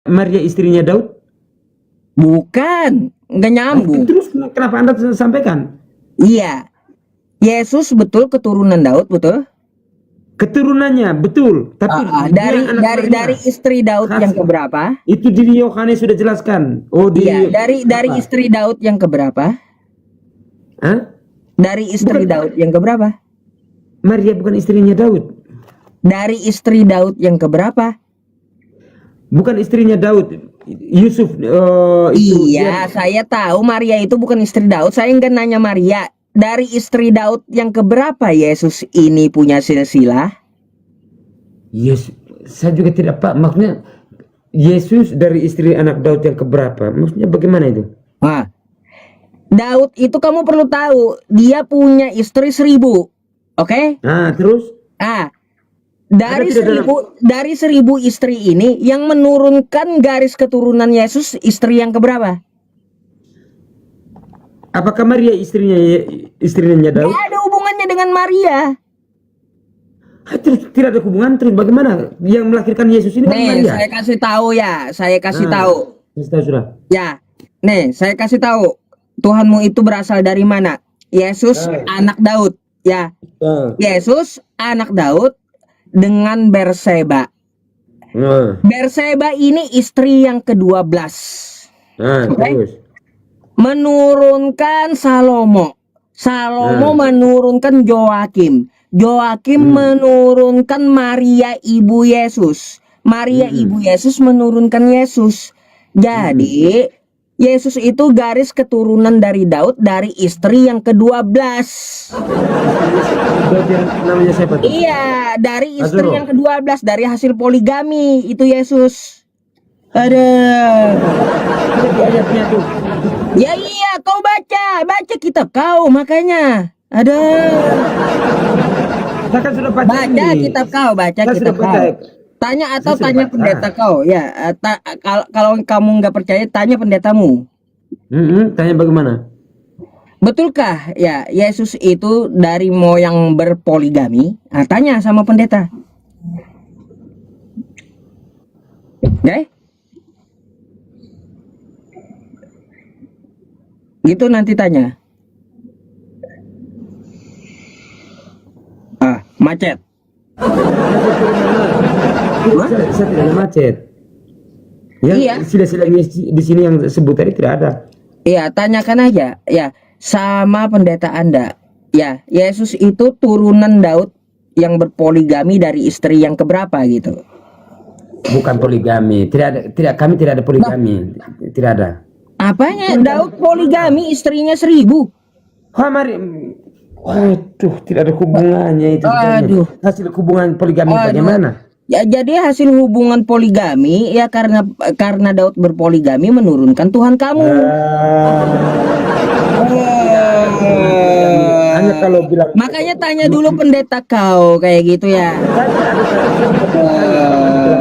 Maria istrinya Daud? Bukan, nggak nyambung. Terus kenapa Anda sampaikan? Iya, Yesus betul keturunan Daud, betul? Keturunannya betul, tapi dia anak Maria. Dari istri Daud yang keberapa? Itu di Yohanes sudah jelaskan. Oh, Iya, dari istri Daud yang keberapa? Hah? Dari istri Daud yang keberapa? Maria bukan istrinya Daud. Dari istri Daud yang keberapa? Bukan istrinya Daud. Yusuf iya, saya tahu Maria itu bukan istri Daud. Saya nggak nanya Maria. Dari istri Daud yang keberapa Yesus ini punya silsilah? Yes, saya juga tidak pak. Maksudnya Yesus dari istri anak Daud yang keberapa? Maksudnya bagaimana itu? Nah, Daud itu kamu perlu tahu dia punya istri 1000, oke? Nah, terus? Dari 1000 istri ini yang menurunkan garis keturunan Yesus istri yang keberapa? Apakah Maria istrinya Daud? Tidak ada hubungannya dengan Maria. Tidak ada hubungan. Terus bagaimana yang melahirkan Yesus ini? Maria? Saya kasih tahu ya. Saya kasih tahu. Sudah. Ya, saya kasih tahu. Tuhanmu itu berasal dari mana? Yesus anak Daud. Ya, Yesus anak Daud dengan Berseba. Berseba ini istri yang ke-12. Terus menurunkan Salomo. Menurunkan Joakim. Menurunkan Maria ibu Yesus. Ibu Yesus menurunkan Yesus. Jadi Yesus itu garis keturunan dari Daud dari istri yang ke-12. Namanya siapa tuh? Iya, dari istri yang ke-12 dari hasil poligami itu Yesus. Ada ayatnya tuh. Ya iya, kau baca kitab kau makanya. Ada. Saya kan sudah baca kitab kau, kitab kau. Tanya pendeta kau, ya. Kalau kamu nggak percaya, tanya pendetamu. Tanya bagaimana? Betulkah ya Yesus itu dari moyang berpoligami? Tanya sama pendeta. Gitu nanti tanya. Macet. Saya tidak ada macet. Ya, iya. Sila-sila di sini yang sebut tadi tidak ada. Iya, tanyakan aja. Ya, sama pendeta Anda. Ya, Yesus itu turunan Daud yang berpoligami dari istri yang keberapa gitu. Bukan poligami. Kami tidak ada poligami. Tidak ada. Apanya? Daud poligami, istrinya 1000. Waduh, tidak ada hubungannya itu. Hasil hubungan poligami bagaimana? Ya, jadi hasil hubungan poligami ya karena Daud berpoligami menurunkan Tuhan kamu. Hanya kalau bilang. Makanya tanya dulu pendeta kau kayak gitu ya.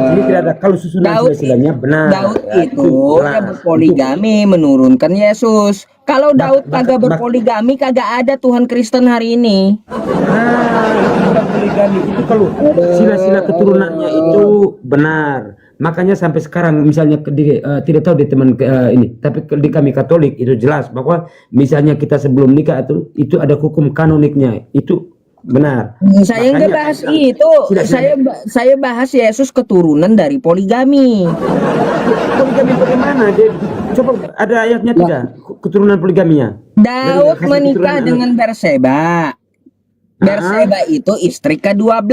Jadi tidak ada kalau susunan silsilahnya benar. Daud itu ya berpoligami menurunkan Yesus. Kalau Daud kagak berpoligami kagak ada Tuhan Kristen hari ini. Poligami itu kalau sila-sila keturunannya itu benar. Makanya sampai sekarang misalnya tidak tahu di teman ini, tapi di kami Katolik itu jelas bahwa misalnya kita sebelum nikah itu ada hukum kanoniknya, itu benar. Saya nggak bahas itu. Saya bahas Yesus keturunan dari poligami. Poligami bagaimana? Coba ada ayatnya tidak? Keturunan poligaminya. Daud menikah dengan Berseba. Berseba itu istri ke-12.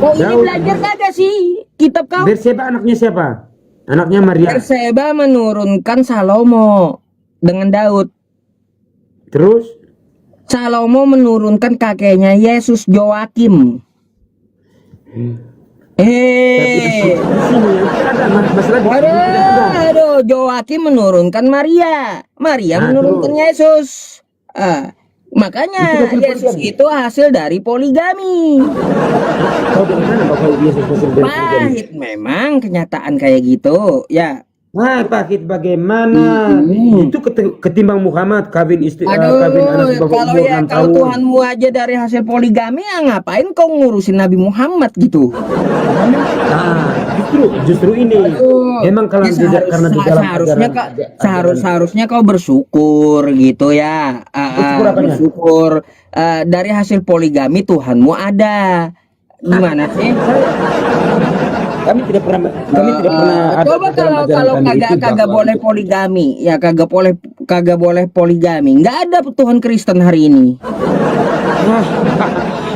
Oh, ini belajar kagak sih kitab kau? Berseba anaknya siapa? Anaknya Maria. Berseba menurunkan Salomo dengan Daud. Terus? Salomo menurunkan kakeknya Yesus Joakim. Joakim menurunkan Maria. Menurunkan Yesus. Makanya Yesus itu hasil dari poligami. Pahit memang kenyataan kayak gitu ya. Pahit bagaimana? Itu ketimbang Muhammad kawin anak kalau Tuhanmu aja dari hasil poligami ya ngapain kau ngurusin Nabi Muhammad gitu? justru ini. Memang kalau Ya, tidak karena di dalam seharusnya ajaran seharusnya kau bersyukur gitu ya. bersyukur apanya? Bersyukur dari hasil poligami Tuhanmu ada. Gimana sih? kami tidak pernah ada Coba di dalam kalau ajaran kami itu kagak bahwa boleh poligami, ya kagak boleh poligami. Nggak ada Tuhan Kristen hari ini.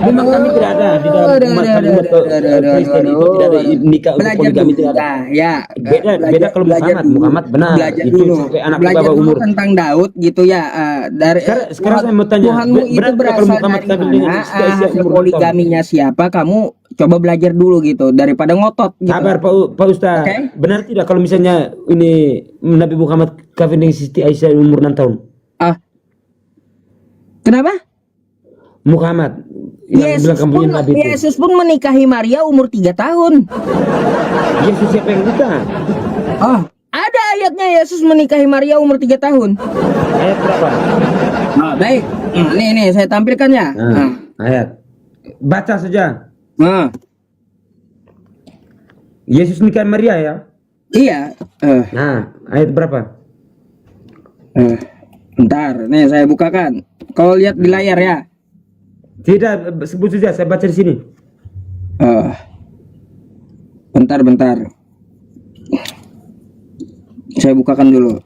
memang kami tidak ada di dalam umat Kristen itu tidak ada nikah untuk Belajar poligami dulu. tidak ada. Nah, ya. Beda kalau Muhammad benar Belajar itu dulu. sampai anak Belajar bawah dulu umur. tentang Daud gitu ya. Dari Sekarang saya mau tanya, Tuhanmu itu benar tidak berasal kalau Muhammad dari kawin mana? dengan istri Aisyah Hasil umur 6 tahun? poligaminya siapa? Kamu coba belajar dulu gitu daripada ngotot gitu. Sabar Pak Ustaz. Oke. Benar tidak kalau misalnya ini Nabi Muhammad kawin dengan Siti Aisyah umur 6 tahun? Ah, kenapa? Muhammad yang bilang kamu Nabi itu. Yesus pun menikahi Maria umur 3 tahun. Yesus siapa yang nikah? Oh, ada ayatnya Yesus menikahi Maria umur 3 tahun. Ayat berapa? Baik. Nih saya tampilkan ya. Ayat. Baca saja. Yesus nikah Maria ya? Iya. Nah, ayat berapa? Bentar, nih saya bukakan. Kau lihat di layar ya. Tidak, sebut saja, saya baca di sini. Bentar. Saya bukakan dulu.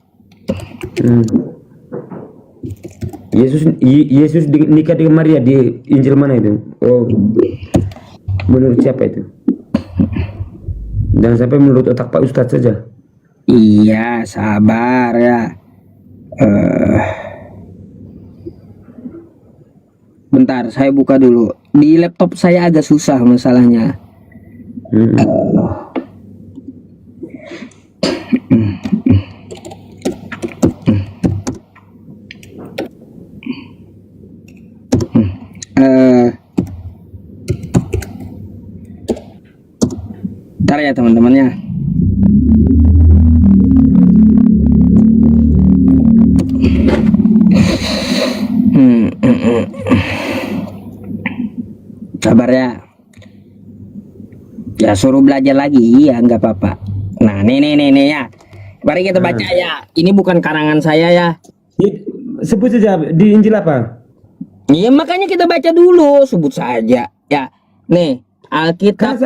Yesus nikah dengan Maria di Injil mana itu? Oh, menurut siapa itu? Jangan sampai menurut otak Pak Ustadz saja. Iya, sabar ya. Bentar, saya buka dulu. Di laptop saya agak susah masalahnya. Bentar ya teman-temannya. Sabar ya. Ya suruh belajar lagi ya nggak apa-apa. Nah nih ya. Mari kita baca ya. Ini bukan karangan saya ya. Sebut saja di Injil apa? Iya makanya kita baca dulu, sebut saja ya. Nih Alkitab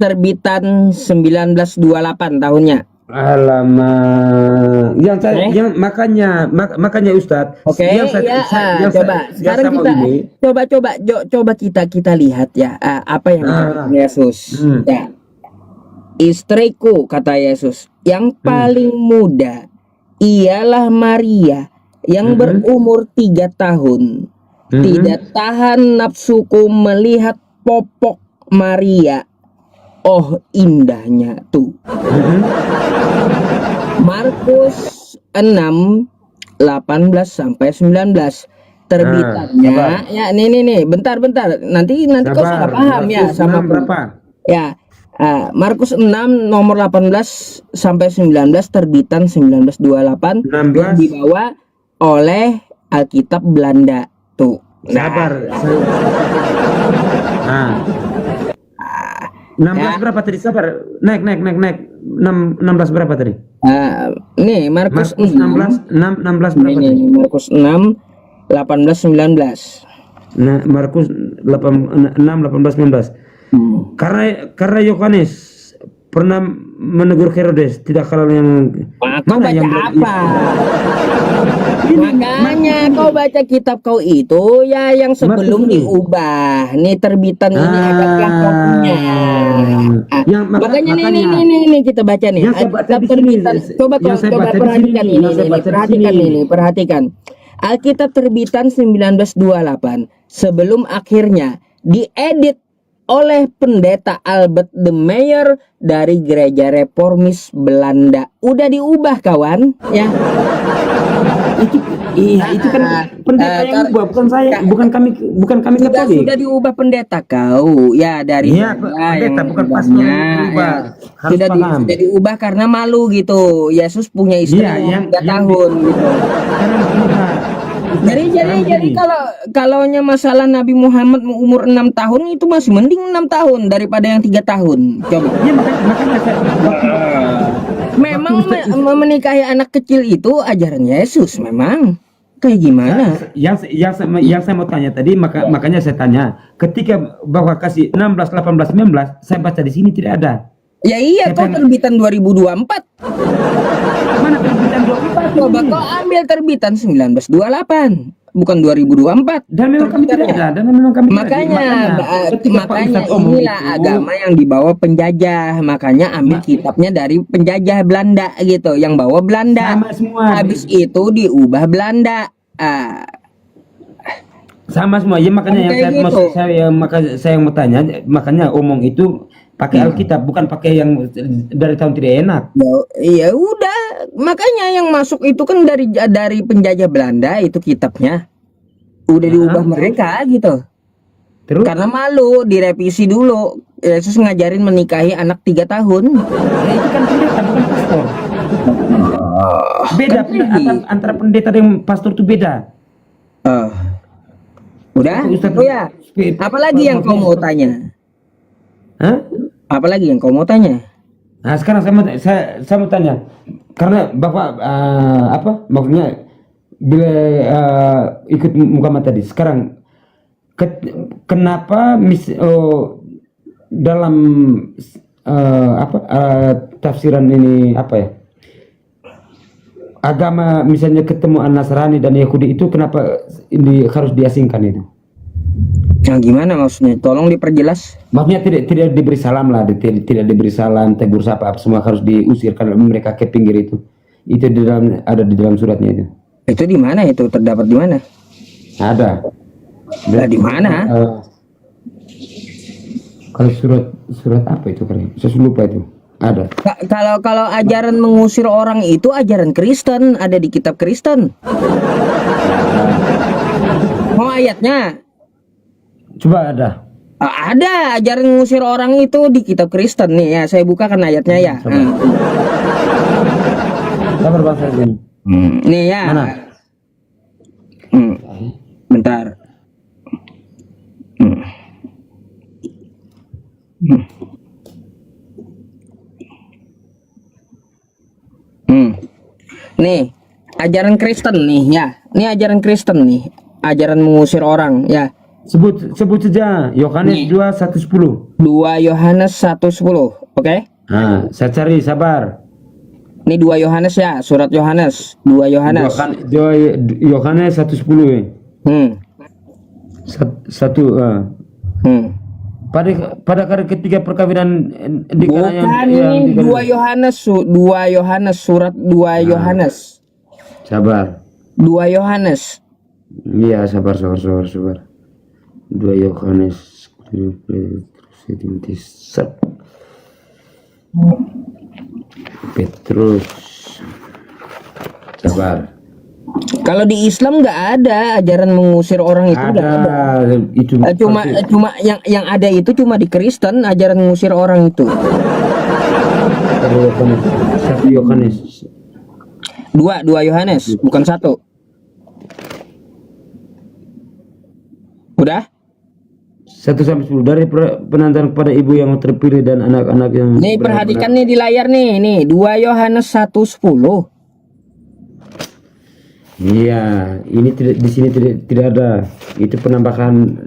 terbitan 1928 tahunnya. Alamak, yang makanya Ustadz. Oke, coba sekarang kita lihat ya apa yang dikatakan Yesus. Ya, istriku kata Yesus yang paling muda ialah Maria yang berumur 3 tahun. Tidak tahan nafsuku melihat popok Maria. Oh indahnya tuh. Markus 6 18 sampai 19 terbitannya ya nih bentar nanti kau salah paham ya sama berapa? Ya Markus 6 nomor 18 sampai 19 terbitan 1928 yang dibawa oleh Alkitab Belanda tuh. Sabar. 16 ya. Berapa tadi? Sabar. Naik. 16 berapa tadi? Nih Markus 16 berapa tadi? Markus 6 18 19. Nah, Markus 6 18 19. Karena Yohanes pernah menegur Herodes tidak kalah yang mana yang apa? Makanya kau baca kitab kau itu ya yang sebelum diubah. Nih terbitan ini agak kau punya. Makanya nih kita baca nih. Alkitab terbitan. Coba perhatikan ini. Perhatikan. Alkitab terbitan 1928 sebelum akhirnya diedit oleh pendeta Albert de Meyer dari gereja reformis Belanda. Udah diubah kawan ya. Itu kan pendeta yang ubah, bukan saya, bukan kami Katolik. Sudah diubah pendeta kau ya dari pendeta bukan pastor yang ubah. Sudah diubah karena malu gitu. Yesus punya istri 3 tahun gitu. Jadi kalaunya masalah Nabi Muhammad umur 6 tahun itu masih mending 6 tahun daripada yang 3 tahun. Coba. Ya makanya saya Memang menikahi anak kecil itu ajaran Yesus memang. Kayak gimana? yang saya mau tanya tadi, makanya saya tanya, ketika bahwa kasih 16, 18, 19, saya baca di sini tidak ada. Ya iya, kau terbitan 2024. Mana terbitan 24? Coba kau ambil terbitan 1928, bukan 2024. Dan memang kami tidak ada. Dan memang kami makanya inilah agama yang dibawa penjajah. Makanya ambil kitabnya dari penjajah Belanda gitu, yang bawa Belanda. Sama semua. Habis itu diubah Belanda. Sama semua. Ya makanya yang gitu. saya mau tanya, makanya omong itu pakai Alkitab, bukan pakai yang dari tahun tidak enak. Ya udah, makanya yang masuk itu kan dari penjajah Belanda, itu kitabnya udah diubah mereka gitu. Terus? Karena malu, direvisi dulu. Yesus ngajarin menikahi anak 3 tahun. Ya, itu kan pendeta, bukan pastor. Beda antara pendeta dan pastor itu beda. Udah? Oh ya. Apalagi yang kau mau tanya? Hah? Apalagi yang kau mau tanya? Nah, sekarang saya mau tanya, karena Bapak maksudnya bila ikut Muhammad tadi, sekarang kenapa dalam tafsiran ini agama misalnya ketemu An-Nasrani dan Yahudi itu kenapa ini harus diasingkan itu? Yang gimana maksudnya? Tolong diperjelas. Maksudnya tidak diberi salam lah, tidak diberi salam, tegur sapa, semua harus diusir karena mereka ke pinggir itu. Itu ada di dalam suratnya itu. Itu di mana itu? Terdapat di mana? Ada. Di mana? Kalau surat apa itu kali? Saya lupa itu. Ada. Kalau ajaran mengusir orang itu ajaran Kristen, ada di kitab Kristen. Mau ayatnya? Coba ada. Ada ajaran mengusir orang itu di kitab Kristen nih ya. Saya bukakan ayatnya ya. Sabar bahasa ini. Nih ya. Mana? Bentar. Nih, ajaran Kristen nih ya. Ini ajaran Kristen nih. Ajaran mengusir orang ya. Sebut saja Yohanes 2:1-10. 2 Yohanes 1:10. Oke? Nah, saya cari, sabar. Ini 2 Yohanes ya, surat Yohanes. 2 Yohanes. Yohanes 1:10 ya. Pada kali ketiga perkawinan di bukan ini 2 Yohanes, 2 Yohanes, surat 2 Yohanes. Sabar. 2 Yohanes. Iya, sabar. 2 Yohanes Petrus. Sabar. Kalau di Islam nggak ada ajaran mengusir orang itu. Ada. Itu cuma yang ada itu cuma di Kristen ajaran mengusir orang itu. 1 Yohanes. 2 Yohanes, bukan 1. Udah? 1-10 dari penantan kepada ibu yang terpilih dan anak-anak yang. Nih perhatikan nih di layar nih 2 Yohanes 1:10. Iya, ini di sini tidak ada. Itu penambahan.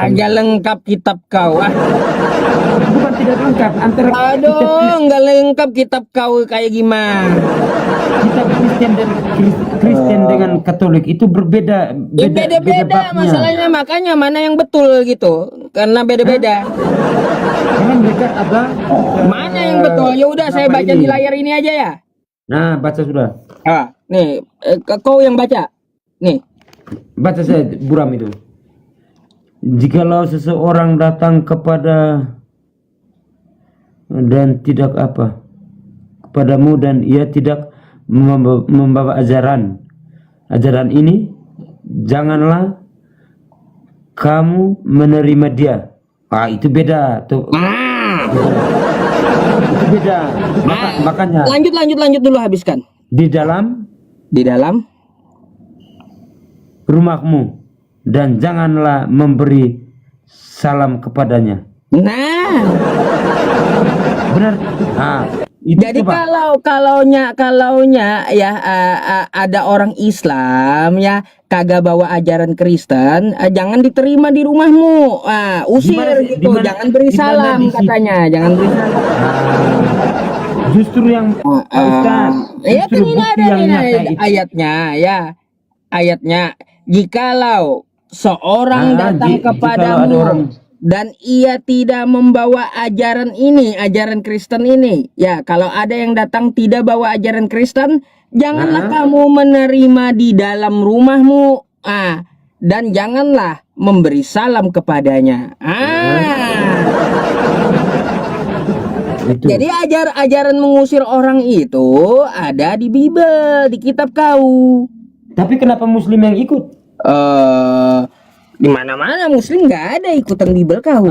Nggak lengkap kitab kau. Bukan tidak lengkap antara. Aduh, nggak lengkap kitab kau kayak gimana? Kitab Kristen dengan Katolik itu berbeda. Beda masalahnya, makanya mana yang betul gitu, karena beda-beda. Karena mereka ada. Mana yang betul? Ya udah saya baca di layar ini aja ya. Nah, baca sudah. Nih, kau yang baca. Nih. Baca saya buram itu. Jikalau seseorang datang kepada dan tidak kepadamu dan ia tidak membawa ajaran ini, janganlah kamu menerima dia. Itu beda tuh. Itu beda. Makanya. Lanjut dulu, habiskan. Di dalam rumahmu dan janganlah memberi salam kepadanya. Nah, Benar? Ah, itu jadi coba. kalaunya ya ada orang Islam ya kagak bawa ajaran Kristen, jangan diterima di rumahmu. Usir gitu, jangan beri salam katanya, jangan beri salam. Justru yang Pak Ustaz, Ya kan justru ini bukti ada yang nih nyata itu. ayatnya ya. Ayatnya, jikalau seorang datang Jikalau ada kepadamu orang dan ia tidak membawa ajaran ini, ajaran Kristen ini, ya kalau ada yang datang tidak bawa ajaran Kristen, janganlah kamu menerima di dalam rumahmu, dan janganlah memberi salam kepadanya. itu. Jadi ajaran mengusir orang itu ada di Bible, di kitab kau. Tapi kenapa Muslim yang ikut? Di mana-mana Muslim nggak ada ikutan Bible kau.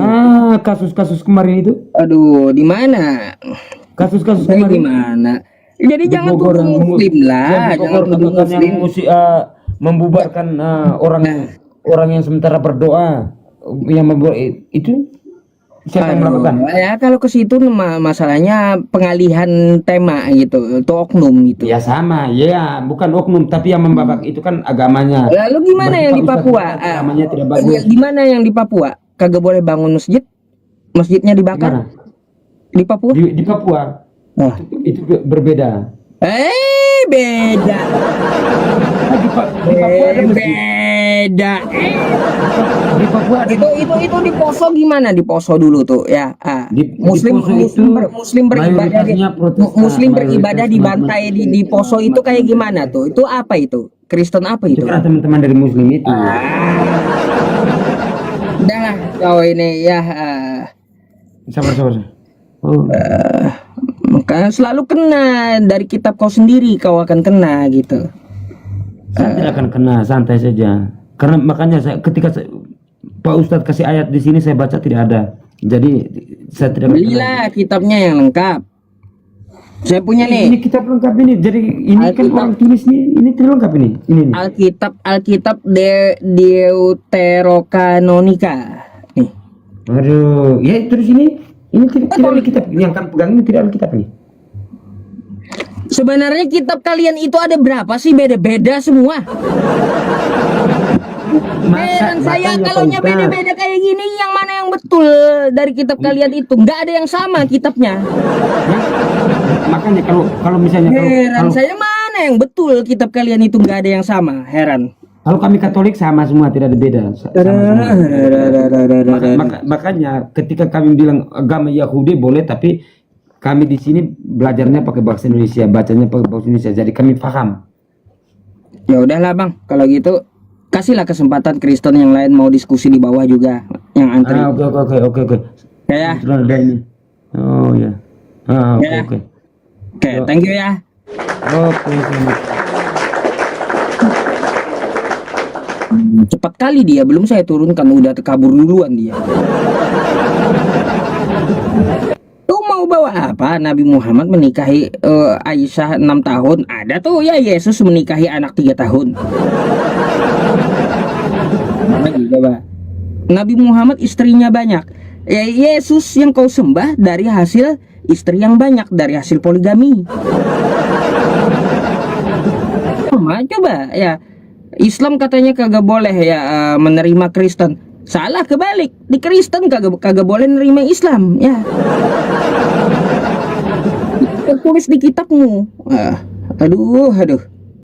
Kasus-kasus kemarin itu. Aduh, di mana? Kasus-kasus Di kemarin. mana? Jadi Di jangan Bogor, tuduh Muslim lah, di jangan Bogor tuduh katakan Muslim. yang membubarkan orang yang sementara berdoa, yang membuat itu siapa yang melakukan? Ya kalau ke situ masalahnya pengalihan tema gitu, itu oknum itu. Ya sama, ya bukan oknum, tapi yang membabak itu kan agamanya. Lalu gimana Berarti yang di Pak Ustadz Papua? kata agamanya tidak bagus. Gimana yang di Papua? Kagak boleh bangun masjid? Masjidnya dibakar? Gimana? Di Papua? Di Papua Wah. itu berbeda. Beda. Di Papua ada masjid. Beda. Di Papua ada Itu di Poso gimana? Di Poso dulu tuh ya. Di Muslim Poso itu Muslim beribadah mayoritasnya Protestan, Muslim beribadah di mayoritas bantai di Poso itu kayak gimana tuh? Itu apa itu? Kristen apa itu itu? kan teman-teman dari Muslim itu. Udah lah kau ini ya. Sabar. Maka selalu kena dari kitab kau sendiri, kau akan kena gitu. Saya tidak akan kena, santai saja. Karena makanya Pak Ustadz kasih ayat di sini saya baca tidak ada. Jadi saya tidak akan kena. Belilah kitabnya yang lengkap. Saya punya Ini nih kitab lengkap ini. Jadi ini kan Alkitab. orang tulis nih, ini tidak lengkap ini. Ini nih. Alkitab Deuterokanonika. Nih. Aduh, ya itu di sini. Ini tidak Alkitab. Yang kan pegang ini tidak Alkitab ini. Sebenarnya kitab kalian itu ada berapa sih? Beda-beda semua. Heran saya Makanya, kalaunya Pak Ustadz. beda-beda kayak gini, yang mana yang betul dari kitab kalian itu? Nggak ada yang sama kitabnya. Ya, makanya kalau misalnya Heran saya mana yang betul kitab kalian itu, nggak ada yang sama. Heran. kalau kami Katolik sama semua, tidak ada beda. Sama-sama. Makanya ketika kami bilang agama Yahudi boleh, tapi kami di sini belajarnya pakai bahasa Indonesia, bacanya pakai bahasa Indonesia, jadi kami paham. Ya udahlah bang, kalau gitu kasihlah kesempatan Kristen yang lain mau diskusi di bawah juga, yang antri. Oke. Ya. Sudah ada ini. Oh ya. Ya. Oke. Oke, thank you ya. Oke. Cepat kali dia, belum saya turunkan udah kabur duluan dia. Tuh mau bawa apa? Nabi Muhammad menikahi Aisyah 6 tahun. Ada tuh ya Yesus menikahi anak 3 tahun. Lagi coba. Nabi Muhammad istrinya banyak. Ya Yesus yang kau sembah dari hasil istri yang banyak, dari hasil poligami. Coba ya. Islam katanya kagak boleh ya menerima Kristen. Salah, kebalik. Di Kristen kagak boleh menerima Islam ya. Tertulis di kitabmu. Aduh.